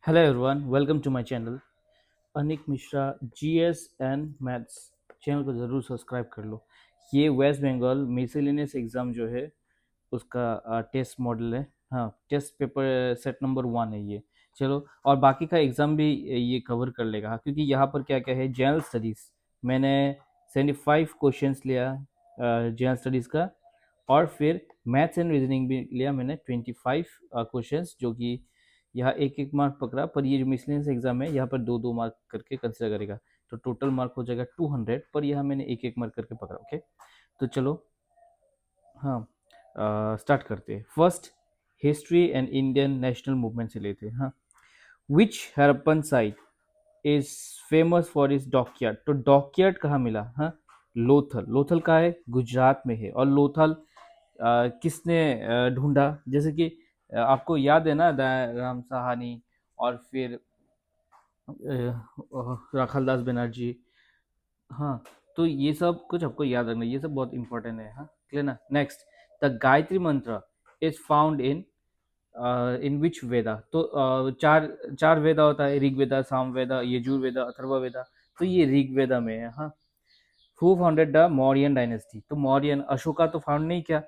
Hello everyone, welcome to my channel Anik Mishra GS and maths. Channel को ज़रूर subscribe कर लो। ये वेस्ट बंगाल मिसलेनियस एग्ज़ाम जो है उसका टेस्ट मॉडल है। हाँ, टेस्ट पेपर सेट नंबर 1 है ये। चलो, और बाकी का एग्ज़ाम भी ये कवर कर लेगा। हाँ, क्योंकि यहाँ पर क्या क्या है, जनरल स्टडीज़ मैंने 75 क्वेश्चंस लिया जनरल स्टडीज़ का, और फिर मैथ्स एंड रीजनिंग भी लिया मैंने 25 क्वेश्चंस, जो कि यहाँ एक एक मार्क पकड़ा। पर ये जो मिसलेनियस एग्जाम है यहाँ पर दो दो मार्क करके कंसिडर करेगा, तो टोटल मार्क हो जाएगा 200, पर यहाँ मैंने एक एक मार्क करके पकड़ा। ओके, तो चलो, हाँ, स्टार्ट करते हैं। First, history and Indian national movement से लेते हैं। हाँ, which Harappan site is famous for is dockyard. तो डॉकयार्ड कहाँ मिला? हाँ, लोथल। लोथल कहाँ है? गुजरात में है। और लोथल किसने ढूंढा? जैसे कि आपको याद है ना, दयाराम साहनी, और फिर राखालदास बनर्जी। हाँ, तो ये सब कुछ आपको याद रखना, ये सब बहुत इंपॉर्टेंट है। हाँ, क्लियर ना? नेक्स्ट, द गायत्री मंत्र इज फाउंड इन विच वेदा। तो चार चार वेदा होता है, ऋग वेदा, साम वेदा, यजुर वेदा, अथर्व वेदा। तो ये ऋग वेदा में है। हाँ, who founded the Mauryan dynasty? तो मौर्यन, अशोका तो फाउंड नहीं किया,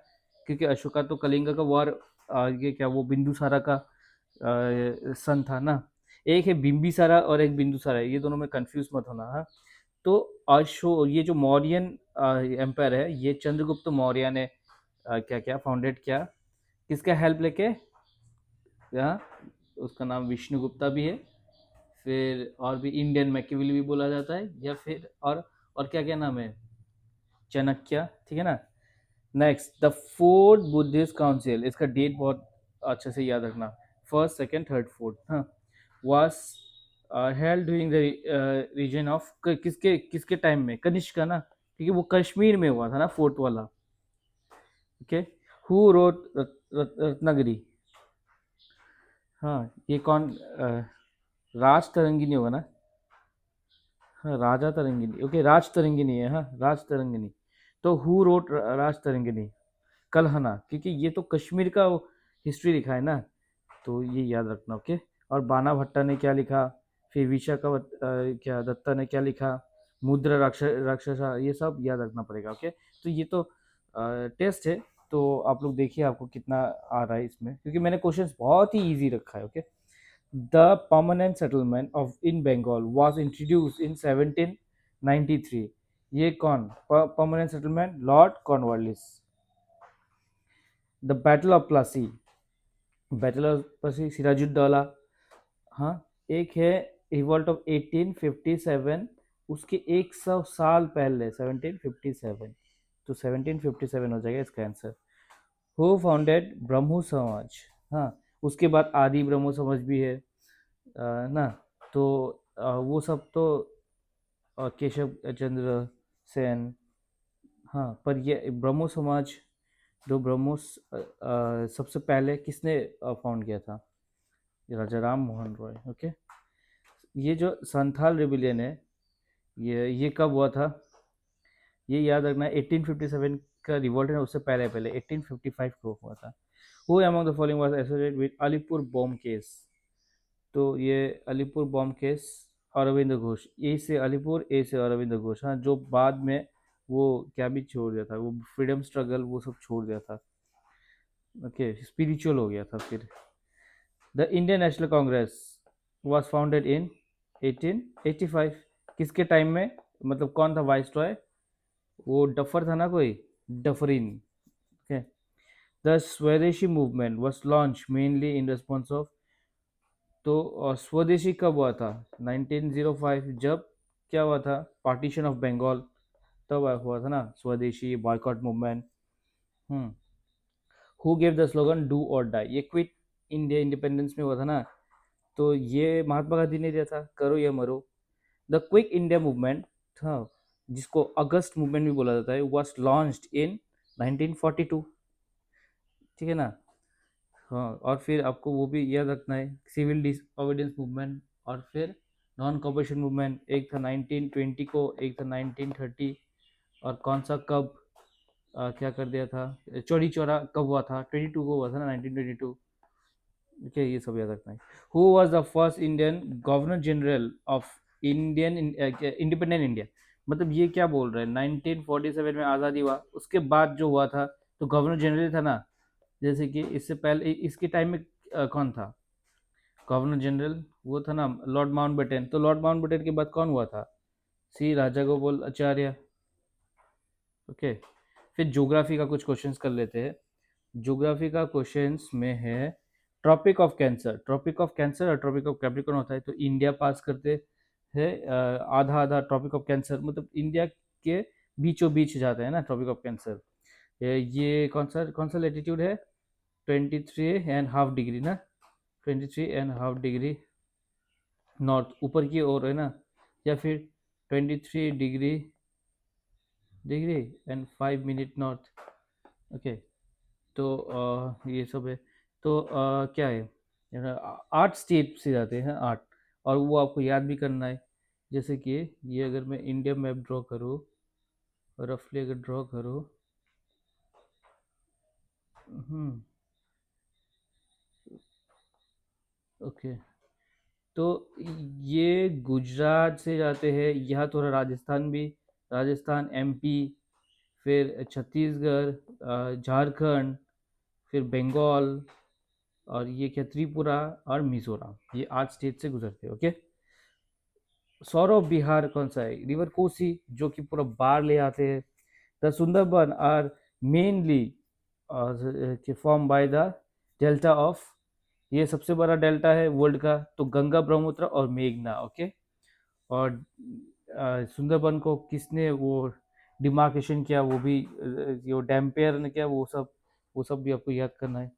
क्योंकि अशोका तो कलिंग का वॉर, ये क्या, वो बिंदुसारा का सन था ना। एक है बिंबिसारा और एक बिंदुसारा, ये दोनों में कंफ्यूज मत होना। हाँ, तो ये जो मौर्यन एम्पायर है, ये चंद्रगुप्त मौर्य ने क्या क्या फाउंडेड किया, किसका हेल्प लेके? हाँ, उसका नाम विष्णुगुप्ता भी है। फिर और भी इंडियन मैकिविली भी बोला जाता है, या फिर और क्या क्या नाम है, चाणक्य। ठीक है ना? Next, the fourth Buddhist council, इसका डेट बहुत अच्छे से याद रखना। First, second, third, fourth. हाँ, was held during the reign of, किसके किसके टाइम में? कनिष्क का ना, क्योंकि वो कश्मीर में हुआ था ना, फोर्थ वाला। Okay, who wrote Ratnagiri? हाँ, ये कौन? राज तरंगिनी होगा ना? हाँ, राजा तरंगिनी। ओके, राज तरंगिनी है। हाँ, राज तरंगिनी। तो हु रोट राज तरंगिनी? कल्हना, क्योंकि ये तो कश्मीर का हिस्ट्री लिखा है ना, तो ये याद रखना। ओके, और बाना भट्टा ने क्या लिखा? फिर विशाखावत क्या दत्ता ने क्या लिखा? मुद्रा राक्षसा, ये सब याद रखना पड़ेगा। ओके, तो ये तो टेस्ट है, तो आप लोग देखिए आपको कितना आ रहा है इसमें, क्योंकि मैंने क्वेश्चंस बहुत ही इजी रखा है। Okay, the permanent settlement of in Bengal was introduce in 1793। ये कौन? Permanent settlement, lord Cornwallis. The battle of Plassey, battle of Plassey, Sirajuddaula. हाँ, एक है रिवॉल्ट ऑफ 1857, उसके 100 साल पहले 1757, तो 1757 हो जाएगा इसका आंसर। हु फाउंडेड ब्रह्मो समाज? हाँ, उसके बाद आदि ब्रह्मो समाज भी है ना। तो वो सब तो केशव चंद्र सेन। हाँ, पर ये ब्रह्मो समाज, जो ब्रह्मोस सबसे पहले किसने फाउंड किया था? राजा राम मोहन रॉय। ओके, ये जो संथाल रिबिलियन है, ये कब हुआ था? ये याद रखना, 1857 का रिवॉल्ट है, उससे पहले पहले 1855 को हुआ था। Who among the following was associated with Alipur bomb case? तो ये अलीपुर बॉम्ब केस, अरविंद घोष। ए से अलीपुर, ए से अरविंद घोष। हाँ, जो बाद में वो क्या भी छोड़ दिया था, वो फ्रीडम स्ट्रगल वो सब छोड़ दिया था। ओके, स्पिरिचुअल हो गया था फिर। The Indian national Congress was founded in 1885। किसके टाइम में? मतलब कौन था वाइस रॉय? वो डफर था ना कोई, डफरिन। ओके, द स्वदेशी movement was launch mainly in response of. तो स्वदेशी कब हुआ था? 1905, जब क्या हुआ था? पार्टीशन ऑफ बंगाल, तब हुआ था ना स्वदेशी boycott movement. Hmm, who gave the slogan do और डाई? ये क्विट इंडिया इंडिपेंडेंस में हुआ था ना, तो ये महात्मा गांधी ने दिया था, करो या मरो। द क्विक इंडिया मूवमेंट था, जिसको अगस्त मूवमेंट भी बोला जाता है, वाज लॉन्च्ड इन 1942। ठीक है ना? हाँ, और फिर आपको वो भी याद रखना है, सिविल डिसओबीडियंस मूवमेंट, और फिर नॉन कॉपरेशन मूवमेंट। एक था 1920 को, एक था 1930। और कौन सा कब क्या कर दिया था? चौरी चौरा कब हुआ था? 22 को हुआ था ना, 1922। ओके, ये सब याद रखना है। Who was the first Indian governor general of Indian independent India? मतलब ये क्या बोल रहे हैं, 1947 में आज़ादी हुआ, उसके बाद जो हुआ था तो गवर्नर जनरल था ना। जैसे कि इससे पहले इसके टाइम में कौन था गवर्नर जनरल? वो था ना लॉर्ड माउंटबेटन। तो लॉर्ड माउंटबेटन के बाद कौन हुआ था? सी राजा गोपाल आचार्य। ओके, फिर ज्योग्राफी का कुछ क्वेश्चंस कर लेते हैं। ज्योग्राफी का क्वेश्चंस में है tropic of cancer. Tropic of cancer और ट्रॉपिक ऑफ कैप्रिकॉर्न होता है, तो इंडिया पास करते हैं आधा आधा। ट्रॉपिक ऑफ कैंसर मतलब इंडिया के बीचों बीच जाता है ना ट्रॉपिक ऑफ कैंसर। ये कौन सा लेटीट्यूड है? 23.5 डिग्री ना, 23.5 डिग्री नॉर्थ, ऊपर की ओर है ना, या फिर 23 degree and 5 minute north. Okay, तो ये सब है। तो क्या है, 8 स्टेट से जाते हैं 8, और वो आपको याद भी करना है। जैसे कि ये अगर मैं इंडिया मैप ड्रॉ करूँ, रफली अगर ड्रॉ करूँ, हम्म, ओके, तो ये गुजरात से जाते हैं, यहाँ थोड़ा राजस्थान भी, राजस्थान, एमपी, फिर छत्तीसगढ़, झारखंड, फिर बंगाल, और ये क्या त्रिपुरा और मिजोरम, ये 8 स्टेट से गुजरते हैं। ओके, सौरव बिहार कौन सा है? रिवर कोसी, जो कि पूरा बाढ़ ले आते हैं। The Sundarban are mainly form by the delta of, ये सबसे बड़ा डेल्टा है वर्ल्ड का, तो गंगा, ब्रह्मपुत्र और मेघना। ओके, और सुंदरबन को किसने वो डिमार्केशन किया, वो भी जो डैम्पेयर ने किया, वो सब भी आपको याद करना है।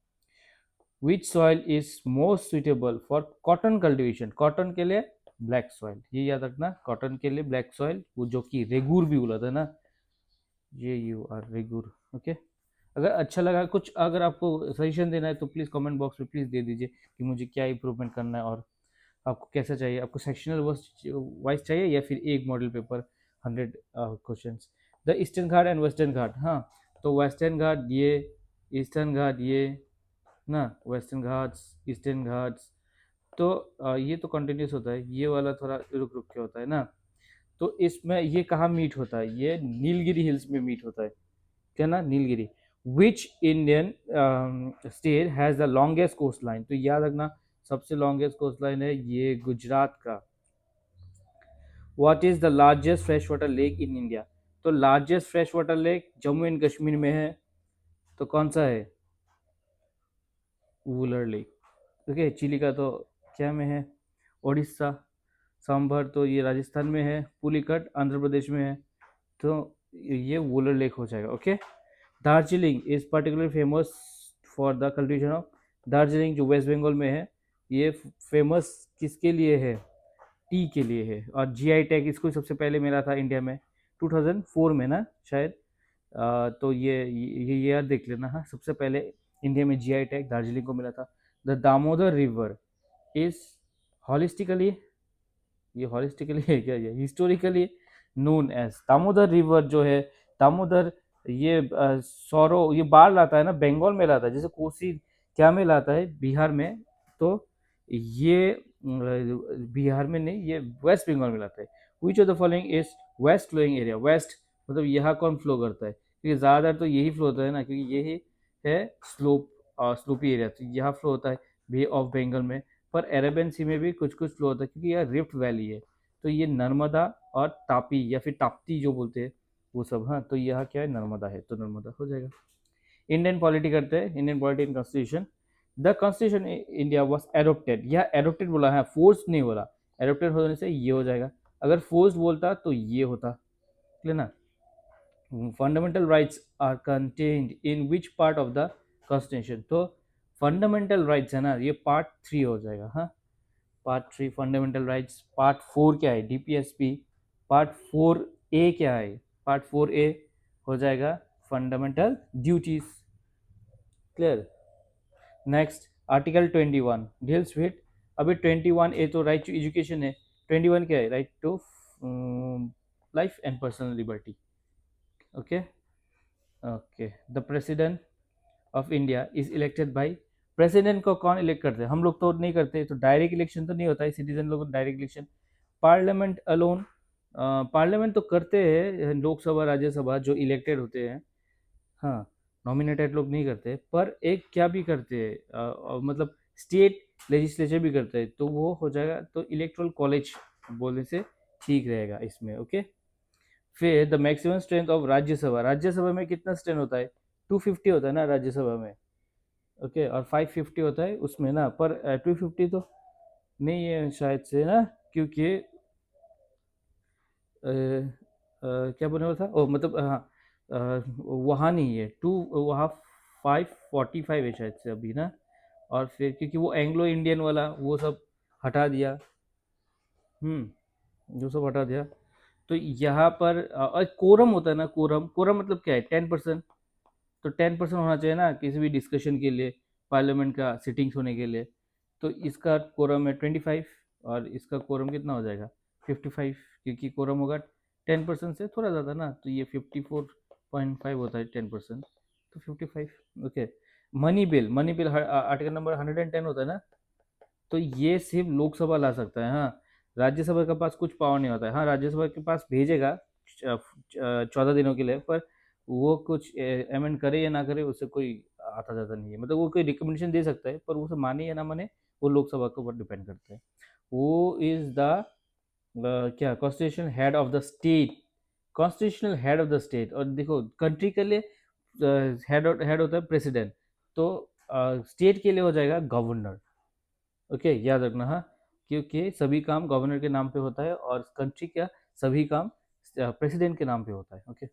विच soil is most suitable for cotton cultivation? Cotton के लिए ब्लैक सॉइल, ये याद रखना, कॉटन के लिए ब्लैक सॉइल, वो जो कि रेगुर भी बोला था ना, ये यू आर रेगुर। ओके, अगर अच्छा लगा कुछ, अगर आपको सजेशन देना है तो प्लीज़ कमेंट बॉक्स में प्लीज़ दे दीजिए कि मुझे क्या इंप्रूवमेंट करना है, और आपको कैसा चाहिए, आपको सेक्शनल वाइज चाहिए या फिर एक model paper 100 questions. The eastern Ghat and western Ghat, हाँ, तो वेस्टर्न घाट ये, ईस्टर्न घाट ये ना, वेस्टर्न घाट्स, ईस्टर्न घाट्स, तो ये तो कंटिन्यूस होता है, ये वाला थोड़ा रुक रुक के होता है ना। तो इसमें ये कहाँ मीट होता है? ये नीलगिरी हिल्स में मीट होता है, क्या ना, Nilgiri. Which Indian state has the longest coast line? तो याद रखना, सबसे लॉन्गेस्ट कोस्ट लाइन है ये गुजरात का। What is the largest fresh water lake in India? तो largest fresh water lake Jammu and Kashmir में है, तो कौन सा है? वुलर लेक। ओके, चिली का तो क्या में है? उड़ीसा। सांभर तो ये राजस्थान में है, पुलिकट आंध्र प्रदेश में है, तो ये वुलर लेक हो जाएगा। Okay, Darjeeling is particular famous for the cultivation of, Darjeeling जो वेस्ट बंगाल में है, ये फेमस किसके लिए है? टी के लिए है। और जीआई टैग इसको सबसे पहले मिला था इंडिया में 2004 में ना शायद। तो ये याद देख लेना, हाँ, सबसे पहले इंडिया में जीआई टैग दार्जिलिंग को मिला था। The Damodar river is holistically, ये हॉलिस्टिकली है क्या, ये historically known as Damodar river जो है, दामोदर, ये सौरो, ये बाढ़ लाता है ना, बंगाल में लाता है, जैसे कोसी क्या में लाता है, बिहार में, तो ये बिहार में नहीं, ये वेस्ट बंगाल में लाता है। Which of the following is west flowing area? West मतलब यहाँ कौन फ्लो करता है, क्योंकि ज़्यादातर तो यही फ्लो होता है ना, क्योंकि यही है स्लोप, स्लोपी एरिया, तो यहाँ फ्लो होता है बे ऑफ बंगाल में। पर अरेबियन सी में भी कुछ कुछ फ्लो होता है, क्योंकि यह रिफ्ट वैली है, तो ये नर्मदा और तापी या फिर ताप्ती जो बोलते हैं वो सब, हाँ, तो यहाँ क्या है, नर्मदा है, तो नर्मदा हो जाएगा। इंडियन पॉलिटी करते हैं, Indian polity in constitution. The constitution India was adopted, यह एडोप्टेड बोला है, फोर्स नहीं बोला। एडोप्टेड होने से ये हो जाएगा, अगर फोर्स बोलता तो ये होता, क्लियर ना। Fundamental rights are contained in which part of the constitution? तो फंडामेंटल राइट्स है ना, ये पार्ट 3 हो जाएगा, हाँ, पार्ट 3 फंडामेंटल राइट्स। पार्ट 4 क्या है? डीपीएसपी। पार्ट 4 ए क्या है? पार्ट 4 ए हो जाएगा fundamental duties, clear. Next, article 21 deals with, अभी 21 ए तो राइट टू एजुकेशन है, 21 क्या है? Right to life and personal liberty. Okay, okay, the president of India is elected by president को कौन इलेक्ट करते हैं? हम लोग तो नहीं करते, तो डायरेक्ट इलेक्शन तो नहीं होता है, सिटीजन लोग direct election. Parliament alone, parliament तो करते हैं लोकसभा राज्यसभा जो इलेक्टेड होते हैं, हाँ, नॉमिनेटेड लोग नहीं करते, पर एक क्या भी करते हैं, मतलब स्टेट लेजिस्लेचर भी करते हैं, तो वो हो जाएगा, तो इलेक्ट्रल कॉलेज बोलने से ठीक रहेगा इसमें। ओके, फिर the maximum strength of Rajya Sabha, Rajya Sabha में कितना स्ट्रेंथ होता है? 250 होता है ना राज्यसभा में। ओके, और 550 होता है उसमें ना, पर 250 तो नहीं है शायद से ना, क्योंकि क्या बोलने वाला था, ओ मतलब हाँ, वहाँ नहीं है टू, वहाँ 545 है शायद से अभी ना। और फिर क्योंकि वो एंग्लो इंडियन वाला वो सब हटा दिया, जो सब हटा दिया, तो यहाँ पर और कोरम होता है ना, कोरम, कोरम मतलब क्या है? 10%। तो 10% होना चाहिए ना किसी भी डिस्कशन के लिए, पार्लियामेंट का सिटिंग्स होने के लिए। तो इसका कोरम है 25, और इसका कोरम कितना हो जाएगा? 55, क्योंकि कोरम होगा 10% से थोड़ा ज़्यादा ना, तो ये 54.5 होता है 10%, तो 55। Okay, money bill, money bill article number 110 होता है ना, तो ये सिर्फ लोकसभा ला सकता है, हाँ, राज्यसभा के पास कुछ पावर नहीं होता है। हाँ, राज्यसभा के पास भेजेगा 14 दिनों के लिए, पर वो कुछ अमेंड करे या ना करे उससे कोई आता जाता नहीं है, मतलब वो कोई रिकमेंडेशन दे सकता है, पर वो उसे माने या ना माने वो लोकसभा के ऊपर डिपेंड करता है। वो इज द क्या, constitutional head of the state, constitutional head of the state. और देखो कंट्री के लिए हेड होता है प्रेसिडेंट, तो स्टेट के लिए हो जाएगा गवर्नर। ओके, याद रखना, हाँ, क्योंकि सभी काम गवर्नर के नाम पे होता है, और कंट्री का सभी काम प्रेसिडेंट के नाम पे होता है। ओके,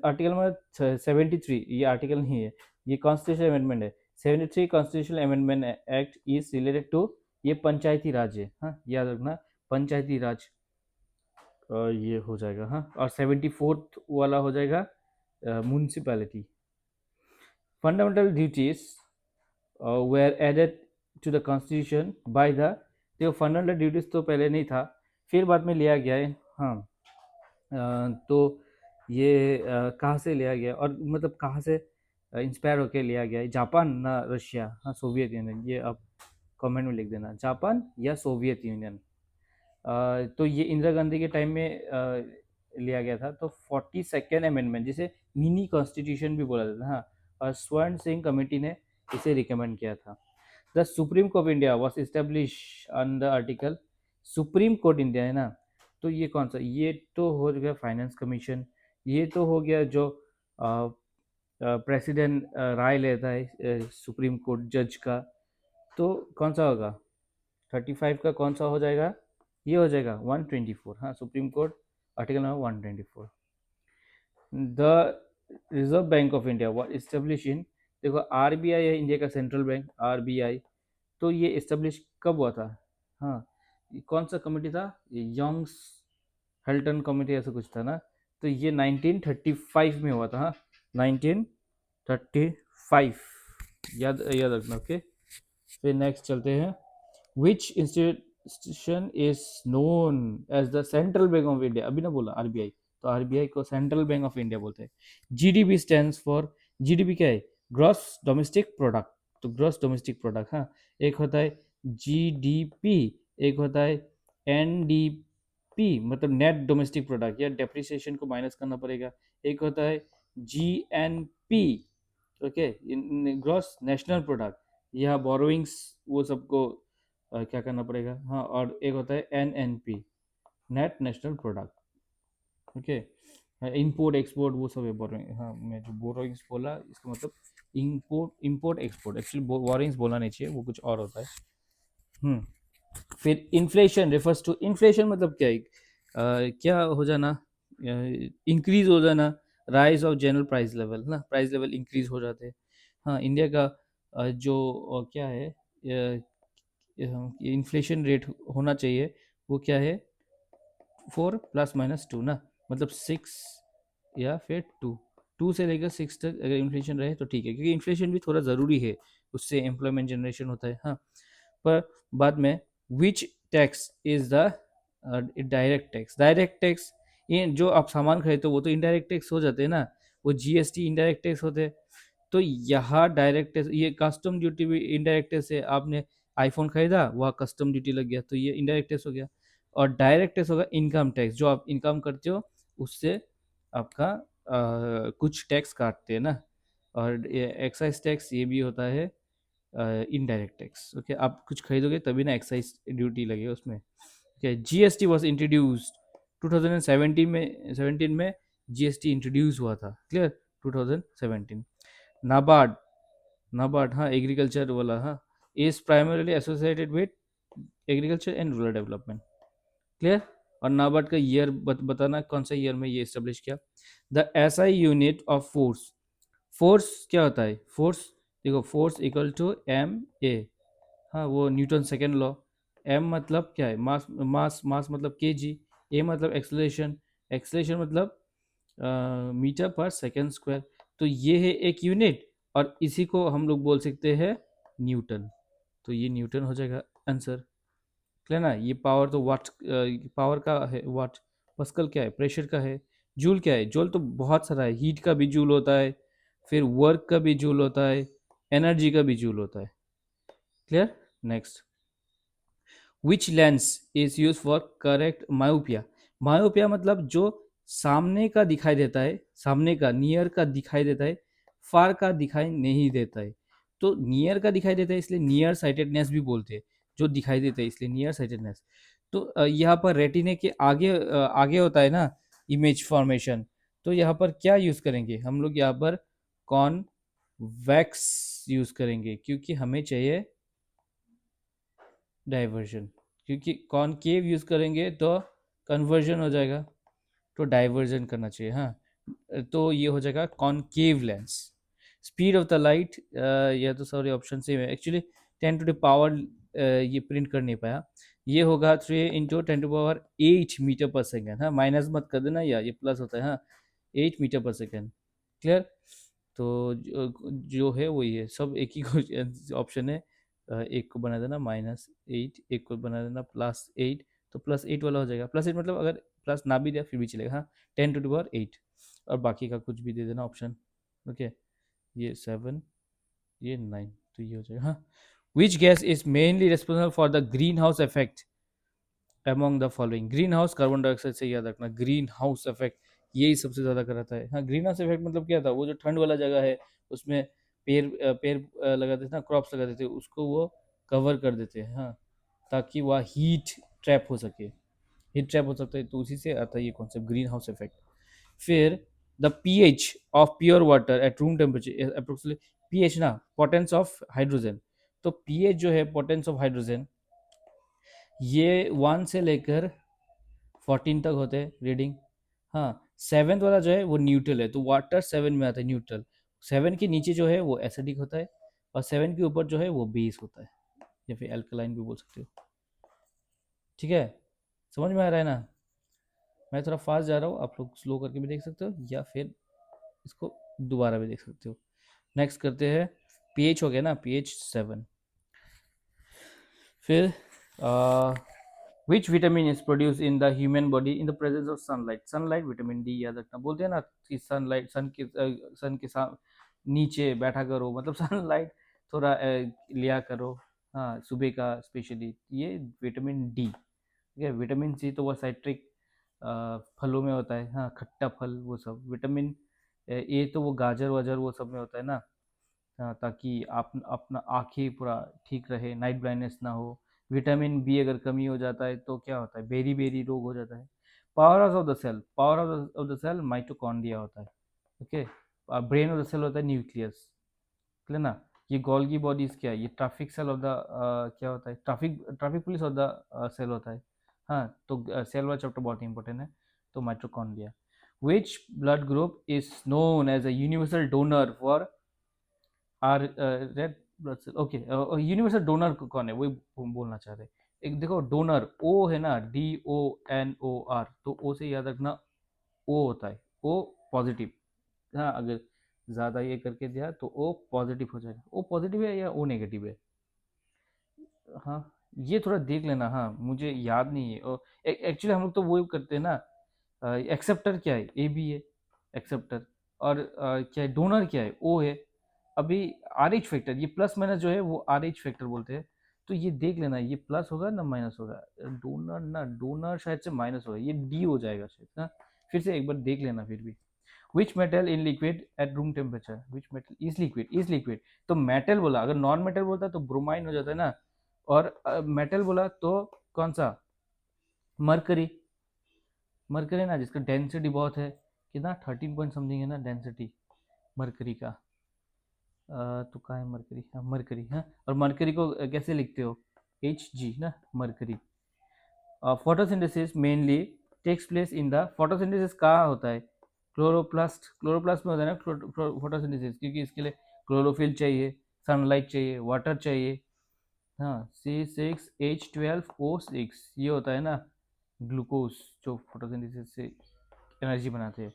आर्टिकल नंबर 73, ये आर्टिकल नहीं है, ये कॉन्स्टिट्यूशन अमेंडमेंट है। 73 constitutional amendment act is related to, ये पंचायती राज है, हाँ, याद रखना, पंचायती राज। ये हो जाएगा, हाँ, और 74th वाला हो जाएगा municipality. Fundamental duties were added to the constitution by the, देखो फंडामेंटल ड्यूटीज तो पहले नहीं था, फिर बाद में लिया गया है, हाँ। तो ये कहाँ से लिया गया, और मतलब कहाँ से इंस्पायर होकर लिया गया है? जापान ना रशिया, हाँ, सोवियत यूनियन, ये आप कमेंट में लिख देना, जापान या सोवियत यूनियन। तो ये इंदिरा गांधी के टाइम में लिया गया था, तो 42nd अमेंडमेंट, जिसे मिनी कॉन्स्टिट्यूशन भी बोला जाता है, हाँ, और स्वर्ण सिंह कमेटी ने इसे रिकमेंड किया था। The supreme court of India was establish under article, supreme court India है ना, तो ये कौन सा, ये तो हो गया फाइनेंस कमीशन, ये तो हो गया जो प्रेसिडेंट राय लेता है सुप्रीम कोर्ट जज का, तो कौन सा होगा? 35 का कौन सा हो जाएगा? ये हो जाएगा 124, हाँ, supreme court article number 124। The reserve bank of India was establish in, देखो आरबीआई है इंडिया का सेंट्रल बैंक, आरबीआई, तो ये इस्टेब्लिश कब हुआ था? हाँ, ये कौन सा कमेटी था? यंग्स हेल्टन कमेटी ऐसा कुछ था ना, तो ये 1935 में हुआ था, हाँ, 1935, याद याद रखना। ओके, फिर नेक्स्ट चलते हैं। Which institution is known as the central bank of India, अभी ना बोला आरबीआई, तो आरबीआई को सेंट्रल बैंक ऑफ इंडिया बोलते हैं। जीडीपी स्टैंड फॉर, जीडीपी क्या है? ग्रॉस डोमेस्टिक प्रोडक्ट, तो ग्रॉस डोमेस्टिक प्रोडक्ट, हाँ, एक होता है जीडीपी, एक होता है एनडीपी, मतलब नेट डोमेस्टिक प्रोडक्ट, या डेप्रिसिएशन को माइनस करना पड़ेगा, एक होता है GNP, okay, gross national product, यहाँ बोरोइंग्स वो सबको क्या करना पड़ेगा, हाँ, और एक होता है NNP, net national product. Okay, import export वो सब है बोरोइंग, हाँ, मैं जो बोरोइंग्स बोला इसका मतलब इंपोर्ट एक्सपोर्ट, एक्चुअली बोरोइंग्स बोलना नहीं चाहिए, वो कुछ और होता है। फिर इन्फ्लेशन रिफर्स टू, इन्फ्लेशन मतलब क्या है? क्या हो जाना, इंक्रीज हो जाना, rise of general price level ना, प्राइस लेवल इंक्रीज हो जाते हैं। हाँ, इंडिया का जो क्या है, इन्फ्लेशन रेट होना चाहिए, वो क्या है? 4 ± 2 ना, मतलब 6 या फिर 2 से लेकर 6 तक अगर इन्फ्लेशन रहे तो ठीक है, क्योंकि इन्फ्लेशन भी थोड़ा ज़रूरी है, उससे एम्प्लॉयमेंट जनरेशन होता है, हाँ। पर बाद में which tax is the direct tax, direct tax, ये जो आप सामान खरीदते हो वो तो इनडायरेक्ट टैक्स हो जाते हैं ना, वो जीएसटी इनडायरेक्ट टैक्स होते हैं। तो यहाँ डायरेक्ट टैक्स, ये कस्टम ड्यूटी भी इनडायरेक्ट टैक्स है। आपने आईफोन खरीदा, वहाँ कस्टम ड्यूटी लग गया, तो ये इनडायरेक्ट टैक्स हो गया। और डायरेक्ट टैक्स होगा इनकम टैक्स, जो आप इनकम करते हो उससे आपका कुछ टैक्स काटते हैं ना। और एक्साइज टैक्स ये भी होता है इनडायरेक्ट टैक्स। ओके, आप कुछ खरीदोगे तभी ना एक्साइज ड्यूटी लगेगा उसमें। ओके, जीएसटी वॉज इंट्रोड्यूस्ड 2017 में, 17 में जीएसटी इंट्रोड्यूस हुआ था। क्लियर, 2017। नाबार्ड, नाबार्ड हाँ एग्रीकल्चर वाला, हाँ is primarily associated with agriculture and rural development. Clear. और नाबार्ड का ईयर बताना कौन सा ईयर में ये इस्टेब्लिश किया। The SI unit of force, force क्या होता है, फोर्स देखो, force equal to M A, हाँ वो न्यूटन सेकेंड लॉ। एम मतलब क्या है, मास, मास मतलब केजी। ए मतलब एक्सलेशन, एक्सलेशन मतलब मीटर पर सेकेंड स्क्वायर। तो ये है एक यूनिट, और इसी को हम लोग बोल सकते हैं न्यूटन। तो ये न्यूटन हो जाएगा आंसर। क्लियर ना। ये पावर तो वाट, पावर का है वाट। पास्कल क्या है, प्रेशर का है। जूल क्या है, जूल तो बहुत सारा है, हीट का भी जूल होता है, फिर वर्क का भी जूल होता है, एनर्जी का भी जूल होता है। Clear. Next, which lens is use for correct myopia. Myopia मतलब जो सामने का दिखाई देता है, सामने का नियर का दिखाई देता है, फार का दिखाई नहीं देता है। तो नियर का दिखाई देता है इसलिए नियर साइटेडनेस भी बोलते हैं, जो दिखाई देता है इसलिए नियर साइटेडनेस। तो यहाँ पर रेटिने के आगे आगे होता है ना इमेज फॉर्मेशन। तो यहाँ पर क्या यूज करेंगे हम लोग, यहाँ पर कॉन्वेक्स यूज करेंगे, क्योंकि हमें चाहिए डाइवर्जन। क्योंकि कॉनकेव यूज करेंगे तो कन्वर्जन हो जाएगा, तो डाइवर्जन करना चाहिए। हाँ, तो ये हो जाएगा concave lens. Speed of the light, यह तो सारे ऑप्शन सेम है एक्चुअली। 10 to the power ये प्रिंट कर नहीं पाया। ये होगा 3 × 10 to the power 8 मीटर पर सेकेंड। हाँ माइनस मत कर देना, या ये प्लस होता है। हाँ 8 मीटर पर सेकेंड। क्लियर। तो जो है वही है, सब एक ही ऑप्शन है। एक को बना देना -8, एक को बना देना +8। तो +8 वाला हो जाएगा। +8 मतलब अगर प्लस ना भी दिया फिर भी चलेगा। हाँ 10 to the power 8, और बाकी का कुछ भी दे देना ऑप्शन। ओके, ये 7, ये 9, तो ये हो जाएगा। हाँ, विच gas is mainly responsible for the green house effect among the following. Green house carbon dioxide से याद रखना, ग्रीन हाउस इफेक्ट यही सबसे ज़्यादा कराता है। हाँ ग्रीन हाउस इफेक्ट मतलब क्या था, वो जो ठंड वाला जगह है उसमें पेड़ लगा देते ना, क्रॉप्स लगा देते, उसको वो कवर कर देते हैं। हाँ, ताकि वह हीट ट्रैप हो सके, हीट ट्रैप हो सकता है, तो उसी से आता है ये कॉन्सेप्ट ग्रीन हाउस इफेक्ट। फिर the pH of pure water at room temperature approximately, pH ना पोटेंस ऑफ हाइड्रोजन। तो पीएच जो है पोटेंस ऑफ हाइड्रोजन, ये 1 से लेकर 14 तक होते हैं रीडिंग। हाँ 7th वाला जो है वो न्यूट्रल है, तो वाटर 7 में आता है न्यूट्रल। 7 के नीचे जो है वो एसिडिक होता है, और 7 के ऊपर जो है वो बेस होता है, या फिर अल्कलाइन भी बोल सकते हो। ठीक है, समझ में आ रहा है ना। मैं थोड़ा फास्ट जा रहा हूँ, आप लोग स्लो करके भी देख सकते हो, या फिर इसको दोबारा भी देख सकते हो। नेक्स्ट करते हैं, पीएच हो गया ना, पीएच 7। फिर which vitamin is produce in the human body in the presence of sunlight. Sunlight vitamin D याद रखना, बोलते हैं ना कि सनलाइट, सन के साथ नीचे बैठा करो, मतलब सनलाइट थोड़ा लिया करो। हाँ सुबह का स्पेशली, ये विटामिन डी। ठीक है, विटामिन सी तो वो साइट्रिक फलों में होता है। हाँ खट्टा फल वो सब। विटामिन ए तो वो गाजर वाजर वो सब में होता है ना। हाँ, ताकि आप अपना आँखें पूरा ठीक रहे, नाइट ब्लाइंडनेस ना हो। विटामिन बी अगर कमी हो जाता है तो क्या होता है, बेरी बेरी रोग हो जाता है। Power house of the cell, power of the cell mitochondria होता है। Okay, brain of the cell होता है न्यूक्लियस। क्लियर ना। ये गोल्गी बॉडीज क्या है, ये ट्रैफिक सेल ऑफ द क्या होता है, traffic traffic police of the cell होता है। हाँ तो सेल वाला चैप्टर बहुत इंपॉर्टेंट है। तो mitochondria. Which blood group is known as a universal donor for are red blood cell. Okay, universal donor कौन है वही बोलना चाह रहे। एक देखो डोनर ओ है ना, DONOR, तो ओ से याद रखना ओ होता है, ओ पॉजिटिव। हाँ अगर ज़्यादा ये करके दिया तो ओ पॉजिटिव हो जाएगा। ओ पॉजिटिव है या ओ नेगेटिव है। हाँ ये थोड़ा देख लेना, हाँ मुझे याद नहीं है। और एक्चुअली हम लोग तो वो करते हैं ना, एक्सेप्टर क्या है, AB है एक्सेप्टर। और क्या है, डोनर क्या है, ओ है। अभी आर एच फैक्टर, ये प्लस माइनस जो है वो आर एच फैक्टर बोलते हैं। तो ये देख लेना, ये प्लस होगा ना माइनस होगा। डोनर ना, डोनर शायद से माइनस होगा, ये डी हो जाएगा शायद ना। फिर से एक बार देख लेना फिर भी। Which metal in liquid at room temperature, which metal is liquid, is liquid. तो मेटल बोला, अगर नॉन मेटल बोलता तो ब्रोमाइन हो जाता है ना। और मेटल बोला तो कौन सा, मरकरी। मरकरी ना, जिसका डेंसिटी बहुत है, कितना 13 पॉइंट समथिंग है ना डेंसिटी मरकरी का। तो कहाँ है मरकरी, हाँ मरकरी, हाँ। और मरकरी को कैसे लिखते हो, एच जी ना, mercury. Photosynthesis mainly takes place in the, photosynthesis कहाँ होता है, क्लोरोप्लास्ट, क्लोरोप्लास्ट में होता है ना फोटोसिंथेसिस, क्योंकि इसके लिए क्लोरोफिल चाहिए, सनलाइट चाहिए, वाटर चाहिए। हाँ, C6H12O6 ये होता है ना ग्लूकोज, जो फोटोसिंथेसिस से एनर्जी बनाते हैं।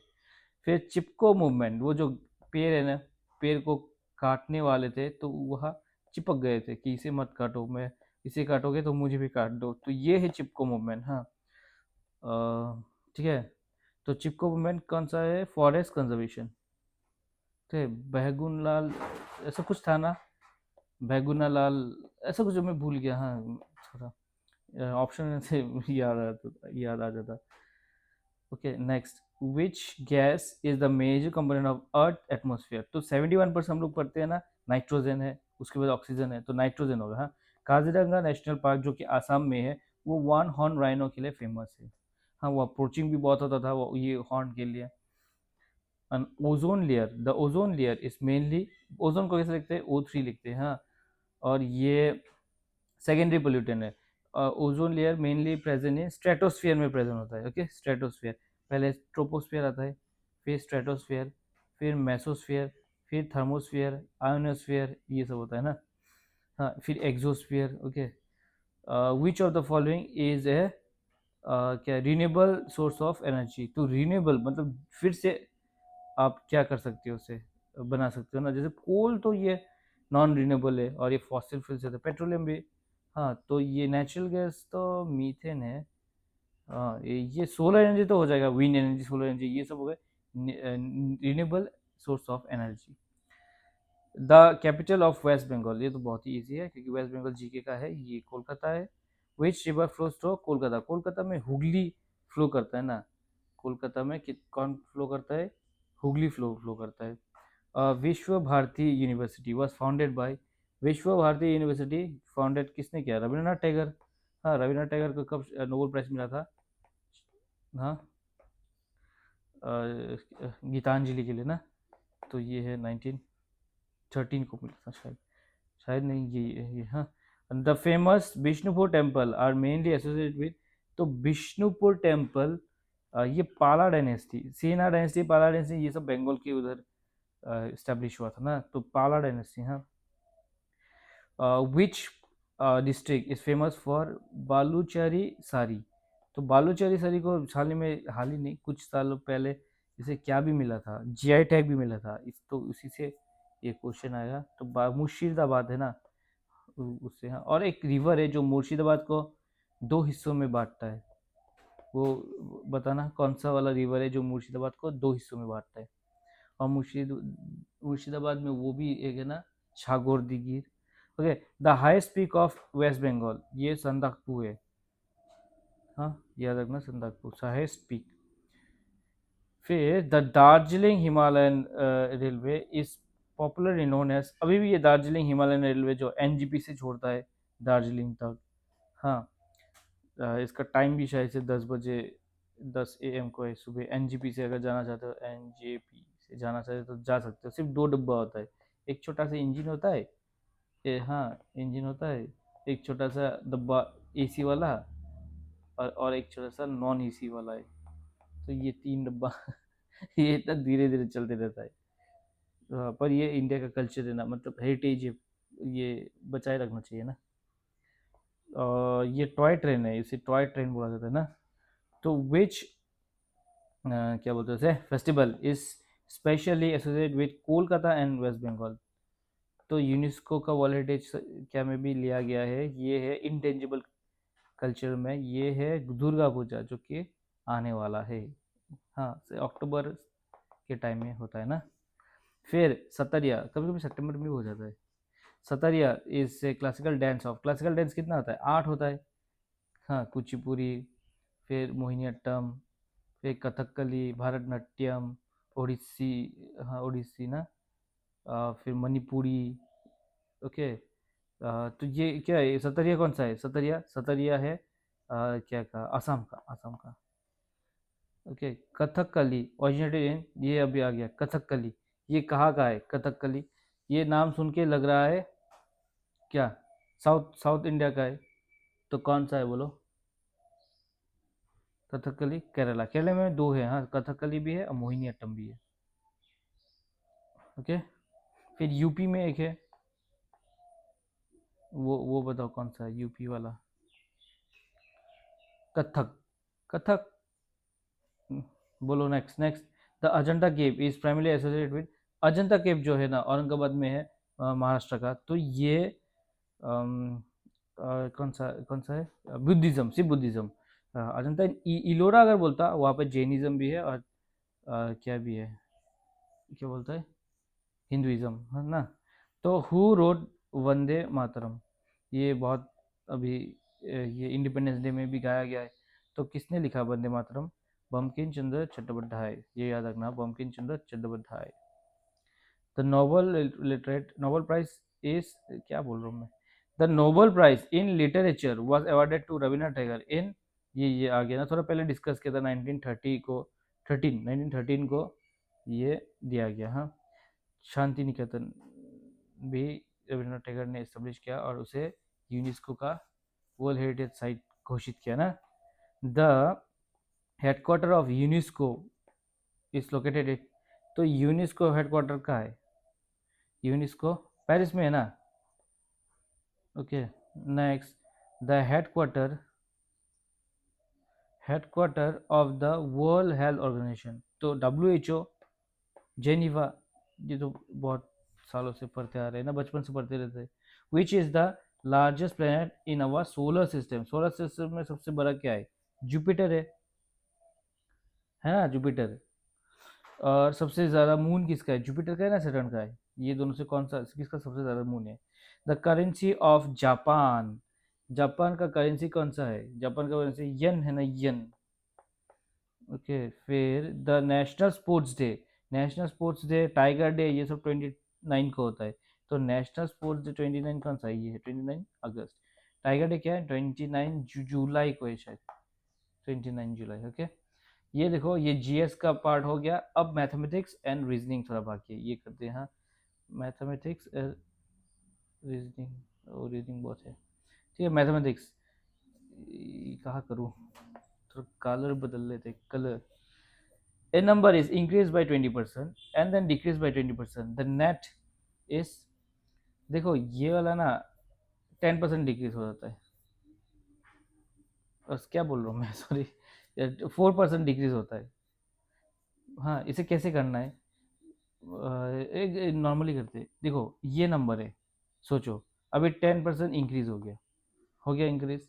फिर चिपको मूवमेंट, वो जो पेड़ है ना, पेड़ को काटने वाले थे तो वह चिपक गए थे कि इसे मत काटो, मैं इसे काटोगे तो मुझे भी काट दो, तो ये है चिपको मूवमेंट। हाँ, ठीक है। तो चिपको मूवमेंट कौन सा है, फॉरेस्ट कंजर्वेशन। ठीक है, बैगुन लाल ऐसा कुछ था ना, बैगुना लाल ऐसा कुछ, मैं भूल गया। हाँ, थोड़ा ऑप्शन से याद आ जाता। Okay next, which gas is the major component of earth atmosphere. तो 71% हम लोग पढ़ते हैं ना, नाइट्रोजन है, उसके बाद ऑक्सीजन है, तो नाइट्रोजन होगा। हाँ, काजीरंगा नेशनल पार्क जो कि आसाम में है, वो वन हॉर्न राइनो के लिए फेमस है। हाँ, वो अप्रोचिंग भी बहुत होता था वो ये हॉर्न के लिए। Ozone layer, the ozone layer is mainly, ozone को कैसे लिखते हैं, O3 लिखते हैं। हाँ, और ये सेकेंडरी पोल्यूटेंट है। Ozone layer mainly present in stratosphere में प्रेजेंट होता है। ओके, स्ट्रेटोस्फियर, पहले ट्रोपोस्फियर आता है, फिर स्ट्रेटोस्फियर, फिर मेसोस्फियर, फिर थर्मोस्फियर, आयोनोस्फियर, ये सब होता है ना। हाँ, फिर exosphere. Okay, which of the following is a क्या, रिन्यूएबल सोर्स ऑफ एनर्जी। तो रिन्यूएबल मतलब फिर से आप क्या कर सकते हो, उसे बना सकते हो ना, जैसे कोल तो ये नॉन रिन्यूएबल है, और ये फॉसिल फ्यूल से, पेट्रोलियम भी। हाँ, तो ये नेचुरल गैस तो मीथेन है। हाँ, ये सोलर एनर्जी तो हो जाएगा, विंड एनर्जी, सोलर एनर्जी, ये सब हो गए renewable source of energy. The capital of waste Bengal, ये तो बहुत ही ईजी है क्योंकि वेस्ट बंगाल जीके का है, ये कोलकाता है। Which river flows through Kolkata, Kolkata में हुगली फ्लो करता है ना। कोलकाता में कौन फ्लो करता है, हुगली फ्लो करता है। Visva Bharati university was founded by, Visva Bharati university founded किसने किया, रविन्द्रनाथ टैगोर। हाँ, रविन्द्रनाथ टैगोर को कब नोबेल प्राइज मिला था। हाँ, गीतांजलि के लिए ना। तो ये है 1913 को मिला था शायद, शायद नहीं, ये हाँ। The famous Bishnupur temple are mainly associated with, तो बिष्णुपुर टेम्पल, ये पाला डायनेस्टी, सेना डायनेस्टी, पाला डायनेस्टी, ये सब बंगाल के उधर इस्टेब्लिश हुआ था ना, तो पाला डायनेस्टी। हाँ, which district is famous for Baluchari sari. तो बालूचारी साड़ी को हाल ही नहीं, कुछ सालों पहले इसे क्या भी मिला था, जीआई टैग भी मिला था, इस तो उसी से ये क्वेश्चन आएगा। तो मुर्शिदाबाद है ना, उससे। हाँ, और एक रिवर है जो मुर्शिदाबाद को दो हिस्सों में बांटता है, वो बताना कौन सा वाला रिवर है जो मुर्शिदाबाद को दो हिस्सों में बांटता है। और मुर्शिदाबाद में वो भी एक है ना, छागोर दिगिर। Okay, the highest peak of waste Bengal, ये संदाकपू है। हाँ, याद रखना, संदाकपू हाईएस्ट पीक। फिर the Darjeeling Himalayan railway is popularly known as, अभी भी ये दार्जिलिंग हिमालयन रेलवे जो एनजीपी से छोड़ता है दार्जिलिंग तक। हाँ, इसका टाइम भी शायद से 10 बजे, 10 AM को है सुबह। एनजीपी से अगर जाना चाहते हो, एनजेपी से जाना चाहते हो तो जा सकते हो। सिर्फ दो डब्बा होता है, एक छोटा सा इंजन होता है, हाँ इंजन होता है, एक छोटा सा डब्बा एसी वाला, और एक छोटा सा नॉन एसी वाला है। तो ये तीन डब्बा ये इतना धीरे धीरे चलते रहता है। हाँ, पर ये इंडिया का कल्चर है ना, मतलब हेरिटेज है, ये बचाए रखना चाहिए ना। ये टॉय ट्रेन है, इसे टॉय ट्रेन बोला जाता है ना। तो विच क्या बोलते हैं उसे, festival is specially associated with Kolkata and West Bengal. तो यूनेस्को का वर्ल्ड हेरिटेज क्या में भी लिया गया है, ये है इंटेंजिबल कल्चर में, ये है दुर्गा पूजा जो कि आने वाला है। हाँ, से अक्टूबर के टाइम में होता है ना। फिर सतरिया, कभी कभी सितंबर में भी हो जाता है। Sattriya is a classical dance of, classical dance कितना होता है, 8 होता है। हाँ, कुचिपुड़ी, फिर मोहिनीअट्टम, फिर कथकली, भारतनाट्यम, ओडिसी, हाँ ओडिसी ना, फिर मणिपुरी। ओके, तो ये क्या है, सतरिया कौन सा है, सतरिया, सतरिया है क्या का, असम का, असम का। ओके, कथकली ओरिजिनेटेड इन, ये अभी आ गया कथकली, ये कहाँ का है कथकली, ये नाम सुन के लग रहा है क्या, साउथ साउथ इंडिया का है, तो कौन सा है बोलो। कथकली केरला, केरला में दो है, हाँ कथकली भी है और मोहिनी अट्टम भी है। ओके, फिर यूपी में एक है, वो बताओ कौन सा है यूपी वाला। कथक, कथक। बोलो next, next. The Ajanta cave is primarily associated with, Ajanta cave जो है ना औरंगाबाद में है, महाराष्ट्र का, तो ये अम, कौन सा है, बुद्धिज्म, सिर्फ बुद्धिज्म। अजंता इलोरा अगर बोलता, वहाँ पे जैनिज्म भी है और क्या भी है, क्या बोलता है, हिंदुइज्म है ना। तो हु रोड वंदे मातरम, ये बहुत अभी ये इंडिपेंडेंस डे में भी गाया गया है, तो किसने लिखा वंदे मातरम, बंकिम चंद्र चट्टोपाध्याय, ये याद रखना, Bankim Chandra Chattopadhyay. The Nobel literate, Nobel prize is, क्या बोल रहा हूँ मैं, the Nobel prize in literature was awarded to Rabindranath Tagore in, ये आ गया ना, थोड़ा पहले डिस्कस किया था, 1930 को, 1913 को ये दिया गया। हाँ, शांति निकेतन भी रविन्द्रनाथ टैगोर ने इस्टेब्लिश किया और उसे यूनेस्को का वर्ल्ड हेरिटेज साइट घोषित किया ना। The headquarter of UNESCO is located at, तो यूनेस्को हेडक्वार्टर का है, यूनेस्को पेरिस में है ना। Okay, next, the headquarter of the world health organization, तो WHO, जेनीवा, ये तो बहुत सालों से पढ़ते आ रहे हैं ना, बचपन से पढ़ते रहते हैं। Which is the largest planet in our solar system, solar system में सबसे बड़ा क्या है, जुपिटर है ना, जुपिटर। और सबसे ज़्यादा मून किसका है, जुपिटर का है ना, सैटर्न का है, ये दोनों से कौन सा, किसका सबसे ज़्यादा मून है। The currency of Japan, Japan का करेंसी कौन सा है, जापान का करेंसी यन है ना, यन। ओके, फिर the national sports day, national sports day, tiger day, ये सब 29 को होता है, तो नेशनल स्पोर्ट्स डे 29 कौन सा है, ये है 29 अगस्त। टाइगर डे क्या है, 29 जुलाई को है शायद, 29 जुलाई। ओके, ये देखो, ये GS का पार्ट हो गया, अब मैथमेटिक्स एंड रीजनिंग थोड़ा बाकी है, ये करते हैं। हाँ, मैथमेटिक्स, रीजनिंग, और रीजनिंग बहुत है। ठीक है, मैथमेटिक्स कहाँ करूँ, थोड़ा कलर बदल लेते, colour. A number is increased by 20% and then decreased by 20%, the net is, देखो ये वाला ना 10% डिक्रीज हो जाता है, बस क्या बोल रहा हूँ मैं सॉरी, 4% डिक्रीज होता है। हाँ, इसे कैसे करना है, एक नॉर्मली करते हैं, देखो ये नंबर है, सोचो, अभी 10% इंक्रीज हो गया इंक्रीज,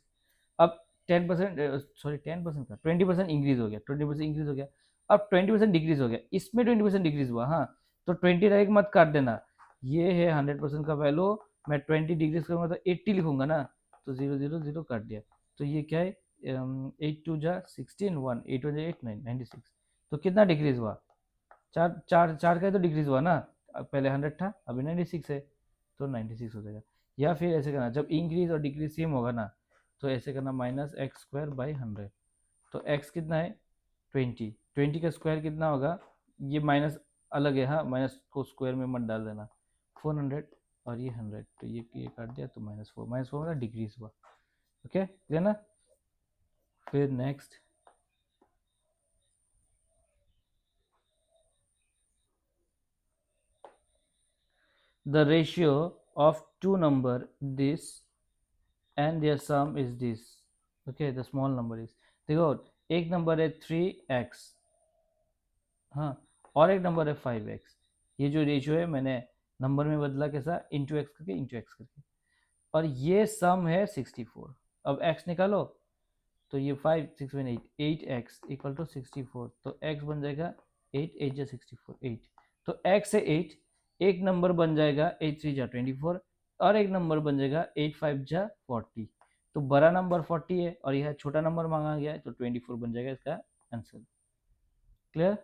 अब 10%, सॉरी 10% का 20% इंक्रीज हो गया, 20% इंक्रीज हो गया, अब 20% डिक्रीज हो गया, इसमें 20% डिक्रीज हुआ। हाँ, तो 20 डायरेक्ट मत काट देना, ये है 100% का वैल्यू, मैं 20 डिक्रीज करूँगा तो 80 लिखूंगा ना, तो 0 0 0 काट दिया, तो ये क्या है, 8 2 जा 16, 1 8 1 8 9 96, तो कितना डिक्रीज हुआ, चार चार चार का ही तो डिक्रीज हुआ ना, पहले 100 था अभी 96 है, तो 96 हो जाएगा। या फिर ऐसे करना, जब इंक्रीज और डिक्रीज सेम होगा ना, तो ऐसे करना, -x² / 100, तो x कितना है 20, 20 का स्क्वायर कितना होगा, ये माइनस अलग है, हाँ माइनस को स्क्वायर में मत डाल देना, 400 और ये 100, तो ये काट दिया, तो -4 मतलब डिक्रीज हुआ। ओके, है ना। फिर next, the ratio of two number this and their sum is this, okay, the small number is, देखो एक नंबर है 3x, हाँ, और एक नंबर है 5x, ये जो रेशियो है मैंने नंबर में बदला कैसा, इंटू एक्स करके, इंटू एक्स करके, और ये सम है 64, अब x निकालो, तो ये 5 6 7 8 8x इक्वल टू 64, तो x बन जाएगा 8 8 जा 64 8, तो x है 8, एक नंबर बन जाएगा 8 3 जा 24 और एक नंबर बन जाएगा 8 5 जा 40। तो बड़ा नंबर 40 है और यह छोटा नंबर मांगा गया है, तो 24 बन जाएगा इसका answer. Clear?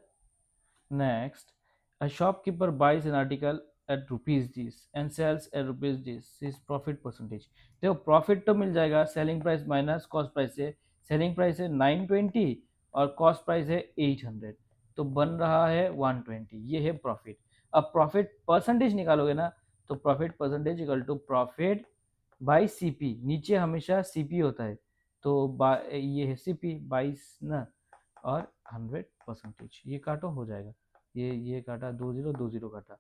Next, a shopkeeper buys an article at rupees this and sells at rupees this, his profit percentage। देखो प्रॉफिट तो मिल जाएगा selling price minus cost price से। सेलिंग प्राइस है 920 और कॉस्ट प्राइस है 800, तो बन रहा है 120। ये है प्रॉफिट। अब प्रॉफिट परसेंटेज निकालोगे ना, तो profit percentage equal to profit by CP. नीचे हमेशा सीपी होता है, तो ये है सीपी 22 ना, और 100%। ये काटो हो जाएगा, ये काटा 2 0 काटा,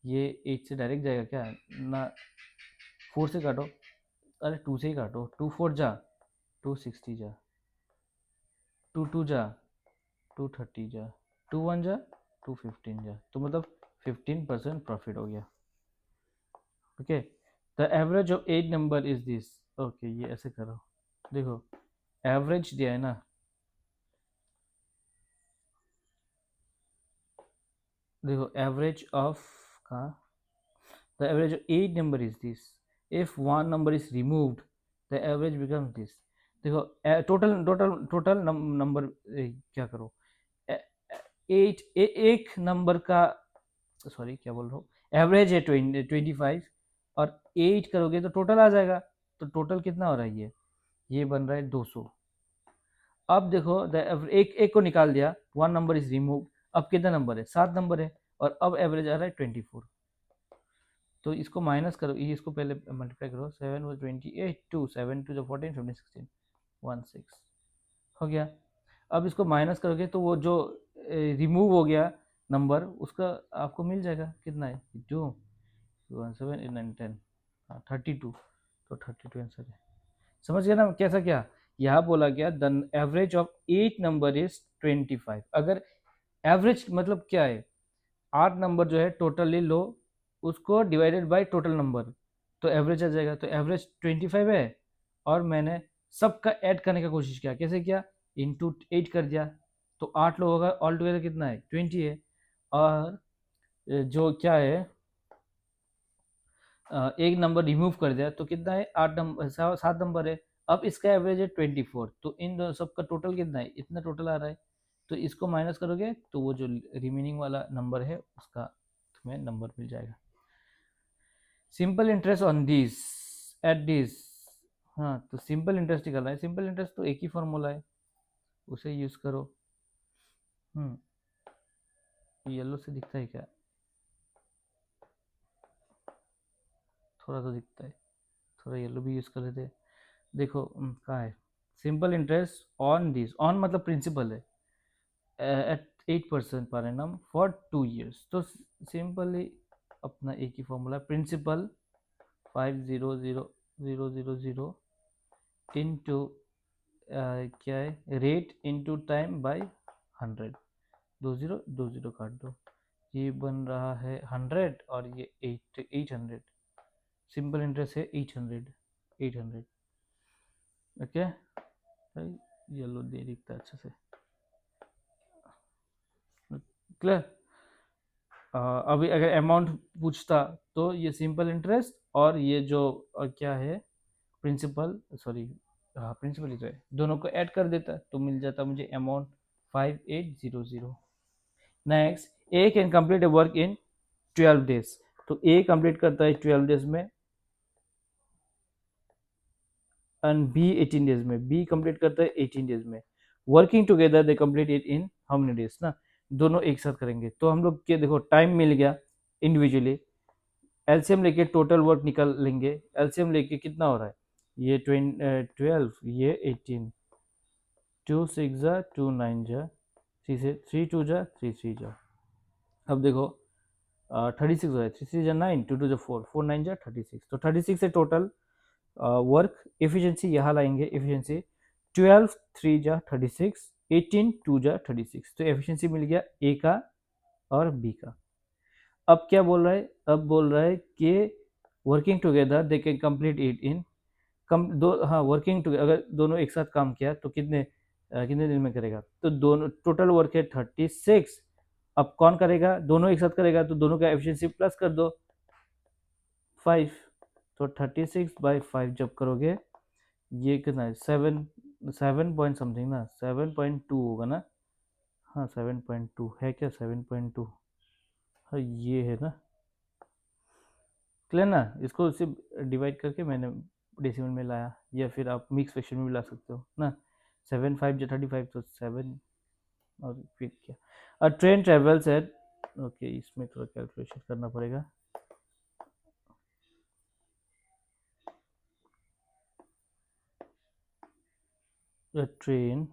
ये 8 से डायरेक्ट जाएगा क्या ना, 4 से काटो, अरे 2 से ही काटो, 2 4 जा 260 जा, 2 2 जा 230 जा, 2 1 जा 215 जा, तो मतलब 15% प्रॉफिट हो गया। Okay, the average of 8 number is this. Okay, ये ऐसे करो, देखो एवरेज दिया है ना, देखो एवरेज ऑफ का, the average of 8 number is this, if one number is removed the average becomes this। देखो टोटल नंबर क्या करो, 8 एक नंबर का, सॉरी क्या बोल रहा हूँ, एवरेज है 25 और 8 करोगे तो टोटल आ जाएगा। तो टोटल कितना हो रहा है, ये बन रहा है 200। अब देखो एक एक को निकाल दिया, वन नंबर इज रिमूव, अब कितना नंबर है, 7 नंबर है, और अब एवरेज आ रहा है 24। तो इसको माइनस करो, ये इसको पहले मल्टीप्लाई करो, 7 वो 28 2 7 2 जो 14 15 16 16 हो गया। अब इसको माइनस करोगे तो वो जो रिमूव हो गया नंबर, उसका आपको मिल जाएगा कितना है, 2 1 7 8 9 10, हाँ 32। तो 32 आंसर है। समझ गया ना कैसा, क्या यहाँ बोला गया the average of 8 number is 25। अगर एवरेज मतलब क्या है, 8 नंबर जो है टोटली लो, उसको डिवाइडेड बाय टोटल नंबर, तो एवरेज आ जाएगा। तो एवरेज 25 है, और मैंने सबका ऐड करने का कोशिश किया, कैसे किया, इंटू 8 कर दिया, तो 8 लोगों का ऑल टुगेदर कितना है, 20 है। और जो क्या है, एक नंबर रिमूव कर दिया तो कितना है, 8 नंबर 7 नंबर है। अब इसका एवरेज है 24, तो इन दोनों सबका टोटल कितना है, इतना टोटल आ रहा है। तो इसको माइनस करोगे तो वो जो रिमेनिंग वाला नंबर है उसका तुम्हें नंबर मिल जाएगा। Simple interest on this at this, हाँ तो सिंपल इंटरेस्ट निकालना है। सिंपल इंटरेस्ट तो एक ही फॉर्मूला है, उसे यूज करो। येलो से दिखता है क्या, थोड़ा तो दिखता है, थोड़ा येलो भी यूज कर लेते हैं। देखो कहाँ है, simple interest on this, on मतलब प्रिंसिपल है, एट 8% पर एनम फॉर 2 years। तो सिंपली अपना एक ही फॉर्मूला, प्रिंसिपल 500,000 इंटू क्या है, रेट इंटू टाइम बाय 100, 20 काट दो, ये बन रहा है 100 और ये 800। सिंपल इंटरेस्ट है 800। ओके, येलो दे दिखता है अच्छे से, क्लियर। अभी अगर अमाउंट पूछता तो ये सिंपल इंटरेस्ट और ये जो क्या है प्रिंसिपल, सॉरी हाँ प्रिंसिपल ही तो है, दोनों को ऐड कर देता तो मिल जाता मुझे amount 5800। Next, A can complete A work in 12 days। तो ए कंप्लीट करता है 12 days में, एंड बी 18 days में, बी कंप्लीट करता है 18 days में। Working together they complete it in how many days ना, दोनों एक साथ करेंगे। तो हम लोग के देखो टाइम मिल गया इंडिविजुअली, एलसीएम लेके टोटल वर्क निकाल लेंगे। एलसीएम लेके कितना हो रहा है, ये 12 ये 18, 2 6 जा 2 9 जा 3 से 3 2 जा 3 3 जा। अब देखो 36 हो रहा है, 3 3 जा 9 2 2 जा 4 4 9 जा 36, तो 36 से टोटल वर्क एफिशिएंसी यहाँ लाएंगे। एफिशिएंसी 12 3 जा 36, 18 2 जा 36, तो एफिशिएंसी मिल गया ए का और बी का। अब क्या बोल रहा है, अब बोल रहा है कि working together they can complete it in कम दो, हाँ वर्किंग टुगेदर अगर दोनों एक साथ काम किया तो कितने दिन में करेगा, तो दोनों टोटल वर्क है 36 अब कौन करेगा, दोनों एक साथ करेगा तो दोनों का एफिशिएंसी प्लस कर दो 5। तो 36/5 जब करोगे ये कितना है 7 पॉइंट समथिंग ना, 7.2 होगा ना। हाँ 7.2 है क्या, 7.2। हाँ ये है ना, क्लियर ना। इसको उससे डिवाइड करके मैंने डेसिमल में लाया, या फिर आप मिक्स फ्रैक्शन में भी ला सकते हो ना। 7 5 जो 35 तो 7, और फिर क्या। अ ट्रेन ट्रेवल्स एट, ओके इसमें थोड़ा कैलकुलेशन करना पड़ेगा। ट्रेन,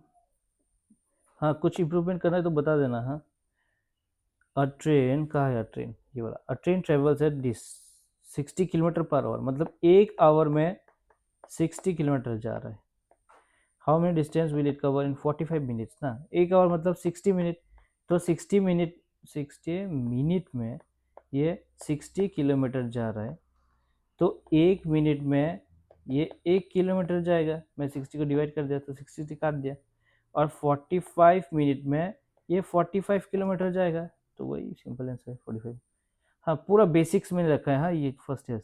हाँ कुछ इम्प्रूवमेंट करना है तो बता देना। हाँ अ ट्रेन कहाँ है, ट्रेन ये वाला, अ train travels at this 60 kilometre per hour, मतलब 1 आवर में 60 किलोमीटर जा रहा है। How many distance will it cover in 45 minutes ना, 1 आवर मतलब 60 मिनट, तो 60 मिनट, 60 मिनट में ये 60 किलोमीटर जा रहा है, तो 1 मिनट में ये 1 किलोमीटर जाएगा। मैं 60 को डिवाइड कर दिया तो 60 से काट दिया, और 45 मिनट में ये 45 किलोमीटर जाएगा। तो वही सिंपल आंसर है 45। हाँ पूरा बेसिक्स में रखा है। हाँ ये फर्स्ट है।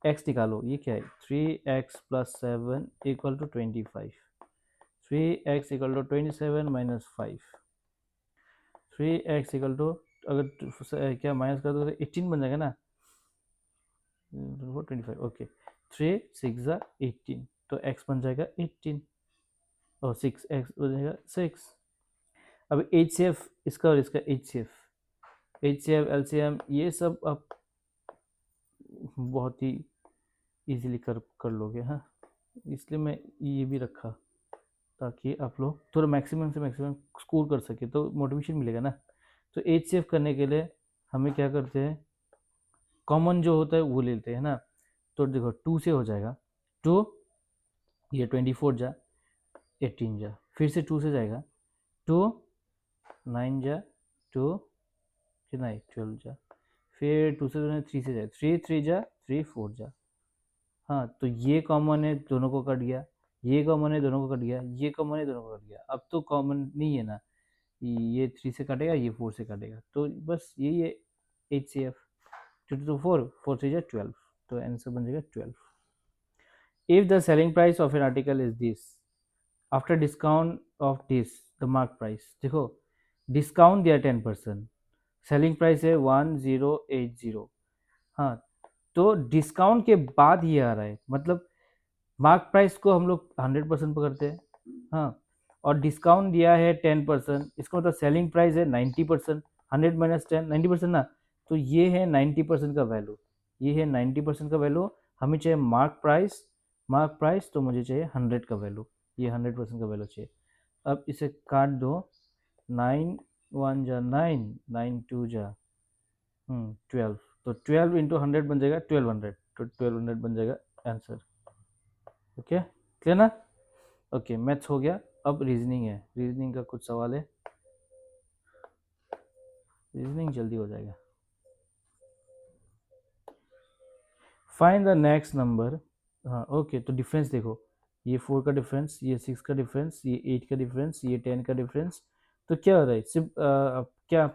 एक्स निकालो, ये क्या है 3x + 7 = 25, 3x = 27 - 5, 3x अगर क्या माइनस कर दो तो 18 बन जाएगा ना, 25, ओके 3 6 = 18, तो x बन जाएगा 18, और 6x हो जाएगा 6। अब एच सी एफ इसका और इसका, एच सी एफ एलसीएम ये सब आप बहुत ही इजीली कर लोगे। हाँ इसलिए मैं ये भी रखा, ताकि आप लोग थोड़ा मैक्सिमम से मैक्सिमम स्कोर कर सके, तो मोटिवेशन मिलेगा ना। तो एच सी एफ करने के लिए हमें क्या करते हैं, कॉमन जो होता है वो लेते हैं ना। तो देखो 2 से हो जाएगा, 2 ये 24 जा 18 जा, फिर से 2 से जाएगा, 2 9 जा, 2 कितना है 12 जा, फिर 2 से 3 से जाए, 3 3 जा 3 4 जा। हाँ तो ये कॉमन है, दोनों को कट गया, ये कॉमन है, दोनों को कट गया, ये कॉमन है, दोनों को कट गया। अब तो कॉमन नहीं है ना, ये 3 से काटेगा, ये 4 से काटेगा, तो बस यही है एच सी एफ। 2 to 4, 4 3 जा 12, तो आंसर बन जाएगा 12। If the selling price of an article is this, after discount of this the mark price, देखो डिस्काउंट दिया 10%, सेलिंग प्राइस है 1080। हाँ तो डिस्काउंट के बाद ये आ रहा है, मतलब मार्क प्राइस को हम लोग 100% पकड़ते हैं। हाँ और डिस्काउंट दिया है 10%, इसका मतलब सेलिंग प्राइस है 90%, 100 - 10 90% ना, तो ये है 90% का वैल्यू, ये है 90% का वैल्यू। हमें चाहिए मार्क प्राइस तो मुझे चाहिए 100 का वैल्यू, ये 100% का वैल्यू चाहिए। अब इसे काट दो, 9 1 जा 9, 9 2 जा 12, तो 12 × 100 बन जाएगा 1200, तो 1200 बन जाएगा आंसर। ओके क्लियर ना। ओके मैथ्स हो गया, अब रीजनिंग है, रीजनिंग का कुछ सवाल है, रीजनिंग जल्दी हो जाएगा। Find the next number. हाँ ओके तो डिफरेंस देखो, ये 4 का डिफरेंस, ये 6 का डिफरेंस, ये 8 का डिफरेंस, ये 10 का डिफरेंस, तो क्या हो रहा है सिर्फ क्या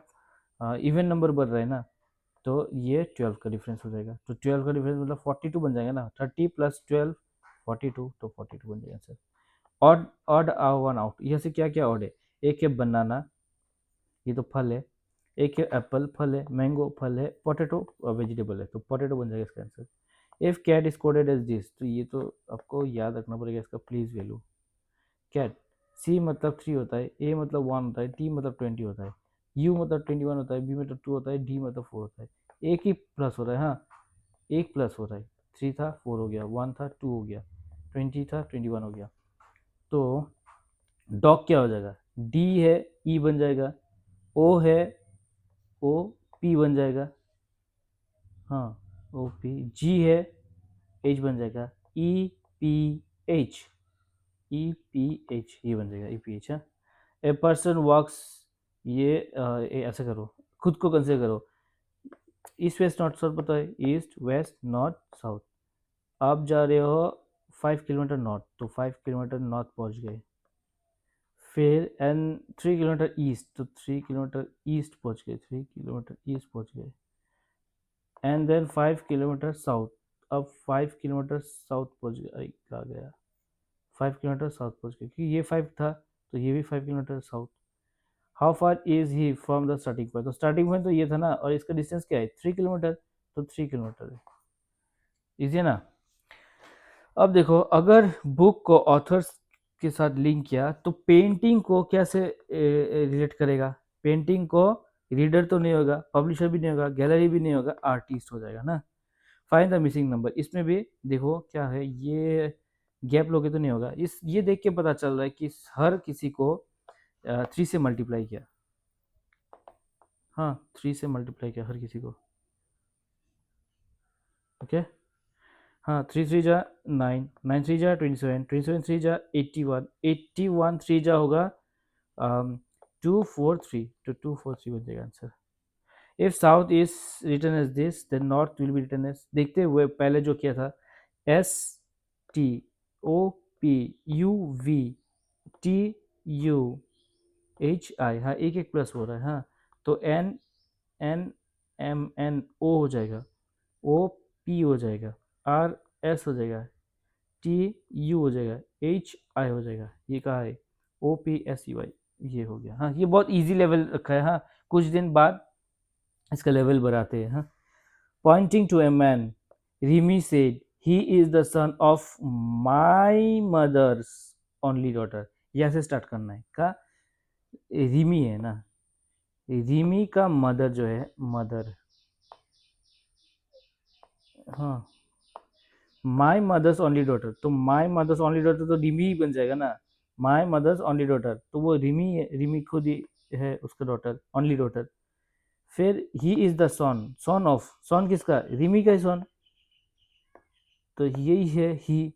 इवन नंबर बढ़ रहा है ना, तो ये 12 का डिफरेंस हो जाएगा, तो 12 का डिफरेंस मतलब 42 बन जाएगा ना, 30 + 12 42, तो 42 बन जाएगा sir. Odd odd one out, यहाँ से क्या क्या ऑड है, एक है बनाना, ये तो फल है, एक है एप्पल फल है, मैंगो फल है, पोटैटो वेजिटेबल है, तो पोटैटो बन जाएगा इसका answer. If cat is coded as this, तो ये तो आपको याद रखना पड़ेगा इसका प्लीज वैल्यू। कैट, सी मतलब 3 होता है, ए मतलब 1 होता है, टी मतलब 20 होता है, यू मतलब 21 होता है, बी मतलब 2 होता है, डी मतलब 4 होता है। एक ही प्लस हो रहा है, हाँ एक प्लस हो रहा है, 3 था 4 हो गया, 1 था 2 हो गया, 20 था 21 हो गया। तो डॉग क्या हो जाएगा, डी है ई बन जाएगा, ओ है ओ पी बन जाएगा, हाँ ओ पी, जी है एच बन जाएगा, E P H, E P H ये बन जाएगा, ई पी एच। हाँ ए पर्सन वॉक्स, ऐसे करो, खुद को कंसिडर करो, ईस्ट वेस्ट नॉर्थ साउथ पता है, ईस्ट वेस्ट नॉर्थ साउथ, आप जा रहे हो 5 किलोमीटर नॉर्थ, तो 5 किलोमीटर नॉर्थ पहुंच गए, फिर एन 3 किलोमीटर ईस्ट, तो 3 किलोमीटर ईस्ट पहुंच गए, 3 किलोमीटर ईस्ट पहुंच गए। एंड देन 5 किलोमीटर साउथ, अब 5 किलोमीटर साउथ पहुंच गया, अरे कहाँ गया, 5 किलोमीटर साउथ पहुंच गए, क्योंकि ये 5 था तो ये भी 5 kilometre south. How far is he from the starting point, तो स्टार्टिंग पॉइंट तो ये था ना, और इसका डिस्टेंस क्या है 3 किलोमीटर, तो 3 किलोमीटर है। इजी है ना। अब देखो, अगर बुक को ऑथर्स के साथ लिंक किया तो पेंटिंग को कैसे रिलेट करेगा। पेंटिंग को रीडर तो नहीं होगा, पब्लिशर भी नहीं होगा, गैलरी भी नहीं होगा, आर्टिस्ट हो जाएगा ना। फाइंड द मिसिंग नंबर, इसमें भी देखो क्या है, ये गैप लोगे तो नहीं होगा। इस ये देख के पता चल रहा है कि हर किसी को 3 से मल्टीप्लाई किया, हाँ 3 से मल्टीप्लाई किया हर किसी को, ओके। हाँ 3 3 जा 9, 9 3 जा 27, 27 3 जा 81, 81 3 जा होगा 243, तो 243 बन जाएगा answer. If south is written as this then north will be written as, देखते हुए पहले जो किया था, S T O P U V T U H I, हाँ एक एक प्लस हो रहा है, हाँ तो N N M N O हो जाएगा, ओ पी हो जाएगा, आर एस हो जाएगा, टी यू हो जाएगा, एच आई हो जाएगा, ये कहा है ओ पी एस यू आई, ये हो गया। हाँ ये बहुत इजी लेवल रखा है, हाँ कुछ दिन बाद इसका लेवल बढ़ाते हैं। हाँ pointing to a man, Rimi said he is the son of my mother's only daughter, यहाँ से स्टार्ट करना है का, रिमी है ना, रिमी का मदर जो है, मदर, हाँ माई मदर्स ओनली डॉटर, तो माई मदर्स ओनली डॉटर तो रिमी ही बन जाएगा ना, माई मदर्स ओनली डॉटर, तो वो रिमी है, रिमी खुद ही है उसका डॉटर, ओनली डॉटर। फिर he is the son, son of, son किसका, रिमी का ही सन, तो यही है ही,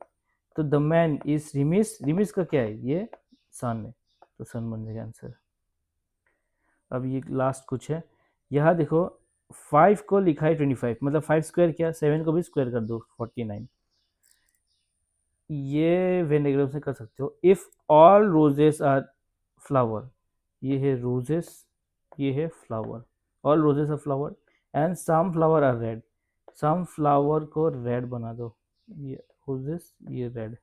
तो the man is remiss, remiss का क्या है, ये सन है, तो सन बन जाएगा आंसर। अब ये लास्ट कुछ है, यहाँ देखो 5 को लिखा है 25, मतलब 5 स्क्वायर किया, 7 को भी स्क्वायर कर दो 49, ये वेन डायग्राम से कर सकते हो। If all roses are flower, ये है रोजेस, ये है flower, all roses are flower and some flower are red, some flower को रेड बना दो, ये रोजेस ये रेड,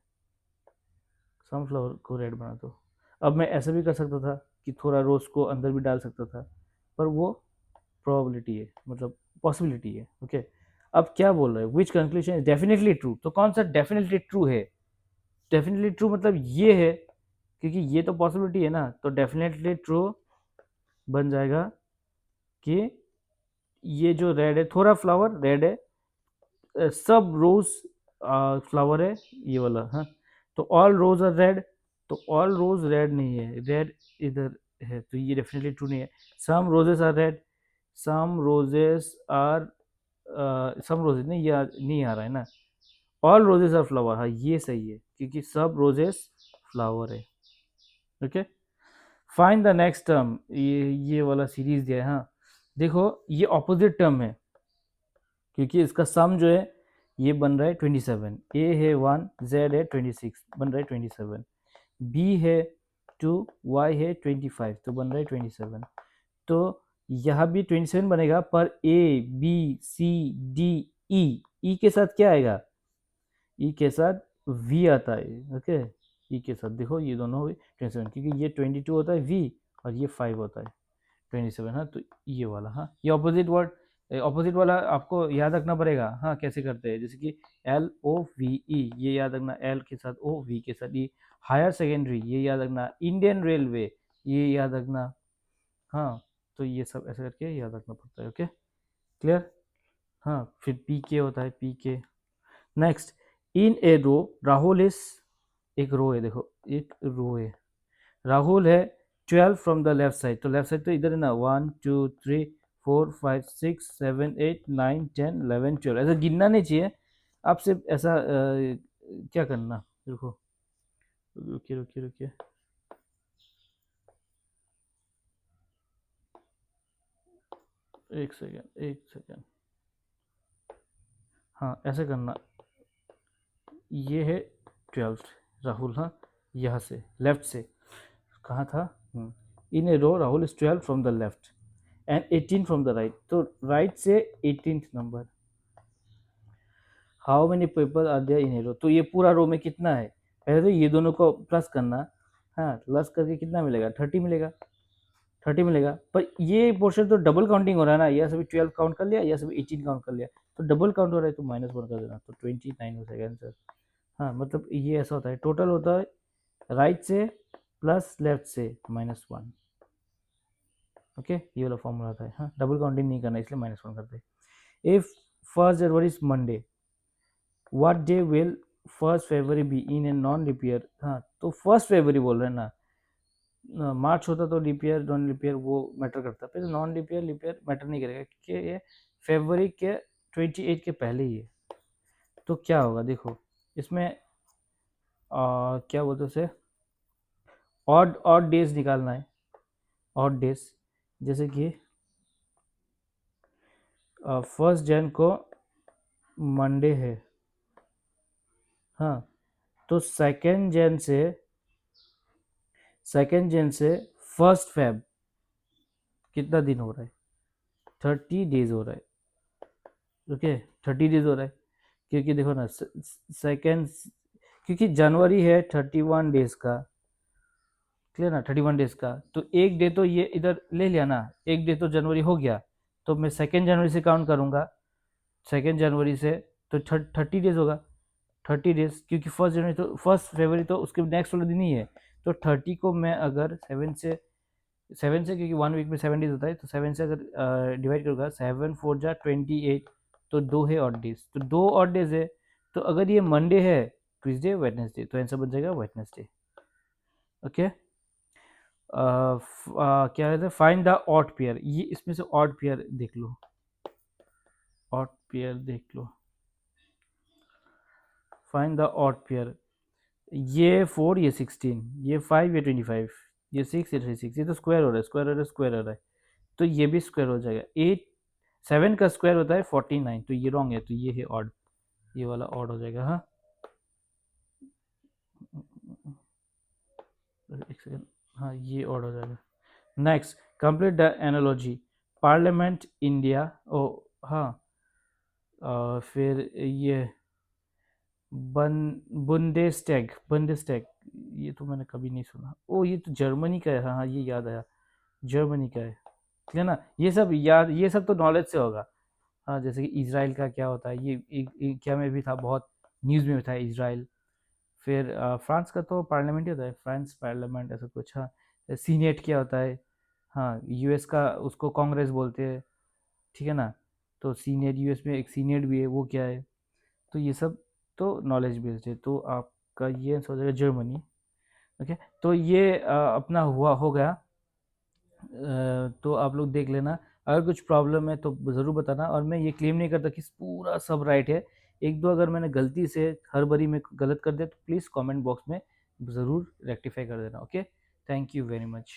सम फ्लावर को रेड बना दो। अब मैं ऐसा भी कर सकता था कि थोड़ा रोज को अंदर भी डाल सकता था, पर वो प्रोबेबिलिटी है, मतलब पॉसिबिलिटी है, ओके। अब क्या बोल रहे हैं, विच कंक्लूजन इज डेफिनेटली ट्रू, तो कौन सा डेफिनेटली ट्रू है, डेफिनेटली ट्रू मतलब ये है, क्योंकि ये तो पॉसिबिलिटी है ना, तो डेफिनेटली ट्रू बन जाएगा कि ये जो रेड है, थोड़ा फ्लावर रेड है, सब रोज फ्लावर है ये वाला, हाँ तो ऑल रोज आर रेड, तो ऑल रोज रेड नहीं है, रेड इधर है, तो ये डेफिनेटली ट्रू नहीं है। Some roses are red, some roses are, some roses नहीं, ये नहीं आ रहा है ना, ऑल रोजेस आर फ्लावर, हाँ ये सही है, क्योंकि सब रोजेस फ्लावर है, okay. Find the next term, ये वाला सीरीज दिया है, हाँ देखो ये ऑपोजिट टर्म है, क्योंकि इसका सम जो है ये बन रहा है 27, ए है 1, जेड है 26, बन रहा है 27, बी है 2, वाई है 25, तो बन रहा है 27, तो यहाँ भी 27 बनेगा, पर A B C D E, ई के साथ क्या आएगा, ई के साथ वी आता है, ओके। ई के साथ देखो ये दोनों हुए 27, क्योंकि ये 22 होता है वी और ये 5 होता है 27, हाँ तो ये वाला, हाँ ये ऑपोजिट वर्ड, ऑपोजिट वाला आपको याद रखना पड़ेगा, हाँ कैसे करते हैं, जैसे कि एल ओ वी ई, ये याद रखना, एल के साथ ओ, वी के साथ ई, हायर सेकेंडरी ये याद रखना, इंडियन रेलवे ये याद रखना, हाँ तो ये सब ऐसे करके याद रखना पड़ता है, ओके क्लियर। हाँ फिर पी के होता है, P K. Next, in a row Rahul is, एक रो है देखो, एक रो है, राहुल है 12 फ्रॉम द लेफ्ट साइड, तो लेफ्ट साइड तो इधर है ना, 1 2 3 4 5 6 7 8 9 10 11 12, ऐसा गिनना नहीं चाहिए, आप सिर्फ ऐसा क्या करना, देखो रुकिए रुकिए रुकिए, एक सेकेंड एक सेकेंड, हाँ ऐसे करना, ये है 12 राहुल, हाँ यहाँ से लेफ्ट से, कहाँ था? In a row Rahul is 12 from the left and 18 from the right, तो राइट से 18th नंबर। How many people are there in a row, तो ये पूरा रो में कितना है, पहले तो ये दोनों को प्लस करना। हाँ, प्लस करके कितना मिलेगा? 30 मिलेगा, 30 मिलेगा। पर ये पोर्शन तो डबल काउंटिंग हो रहा है ना, यह सभी 12 काउंट कर लिया, यह सभी 18 काउंट कर लिया, तो डबल काउंट हो रहा है, तो -1 कर देना, तो 29 हो जाएगा आंसर। हाँ, मतलब ये ऐसा होता है, टोटल होता है राइट से प्लस लेफ्ट से -1। ओके, ये वाला फॉर्मूला था। हाँ, डबल काउंटिंग नहीं करना, इसलिए -1 करते। If 1 January is Monday, what day will 1 February be in a non leap year. हाँ, तो 1 फरवरी बोल रहे हैं ना, मार्च होता तो leap year non leap year वो मैटर करता, फिर नॉन लीप ईयर मैटर नहीं करेगा, क्योंकि ये फरवरी के 28 के पहले ही है। तो क्या होगा देखो, इसमें क्या बोलते उसे, ऑड डेज निकालना है, ऑड डेज, जैसे कि 1 जन को मंडे है। हाँ, तो सेकेंड जन से 1 फेब कितना दिन हो रहा है? 30 डेज हो रहा है। ओके, 30 डेज हो रहा है, क्योंकि देखो ना, सेकेंड, क्योंकि जनवरी है 31 डेज का, क्लियर ना, 31 डेज का, तो एक डे तो ये इधर ले लिया ना, एक डे तो जनवरी हो गया, तो मैं 2 जनवरी से काउंट करूंगा, 2 जनवरी से, तो 30 डेज होगा, 30 डेज, क्योंकि 1 जनवरी तो 1 फरवरी तो उसके नेक्स्ट वाला दिन ही है, तो 30 को मैं अगर 7 से, क्योंकि 1 वीक में 7 डेज होता है, तो 7 से अगर डिवाइड करूँगा, 7 4 जा 28, तो 2 है ऑड डेज, तो 2 ऑड डेज है, तो अगर ये मंडे है, ट्यूजडे, वेडनेसडे, तो आंसर बन जाएगा वेडनेसडे। ओके, क्या कहते हैं, फाइंड द ऑड पेयर, ये इसमें से ऑड पेयर देख लो, ऑड पेयर देख लो, फाइंड द ऑड पेयर, ये 4, ये 16, ये 5, ये 25, ये 6, ये 36, ये तो स्क्वायर हो रहा है, स्क्वायर हो रहा है, स्क्वायर हो रहा है, तो ये भी स्क्वायर हो जाएगा। 8 7 का स्क्वायर होता है 49, तो ये रॉन्ग है, तो ये है ऑड, ये वाला ऑड हो जाएगा। हाँ, एक सेकेंड, हाँ ये ऑड हो जाएगा। Next, complete the analogy, parliament India, ओ हाँ, फिर ये बुंदेस्टैग, बुंदेस्टैग, ये तो मैंने कभी नहीं सुना। ओ, ये तो जर्मनी का है, हाँ हाँ, ये याद आया, जर्मनी का है, ठीक है ना, ये सब याद, ये सब तो नॉलेज से होगा। हाँ, जैसे कि इजराइल का क्या होता है, ये क्या में भी था, बहुत न्यूज़ में भी था इजराइल। फिर फ्रांस का तो पार्लियामेंट ही होता है, फ्रांस पार्लियामेंट ऐसा कुछ। हाँ, सीनेट क्या होता है, हाँ, यूएस का उसको कांग्रेस बोलते हैं, ठीक है ना, तो सीनेट, यूएस में एक सीनेट भी है, वो क्या है, तो ये सब तो नॉलेज बेस्ड है, तो आपका ये आंसर हो जाएगा जर्मनी। ओके, तो ये अपना हुआ हो गया। तो आप लोग देख लेना, अगर कुछ प्रॉब्लम है तो ज़रूर बताना, और मैं ये क्लेम नहीं करता कि पूरा सब राइट है, एक दो अगर मैंने गलती से हर बारी में गलत कर दिया, तो प्लीज़ कमेंट बॉक्स में ज़रूर रेक्टिफाई कर देना। Okay, thank you very much.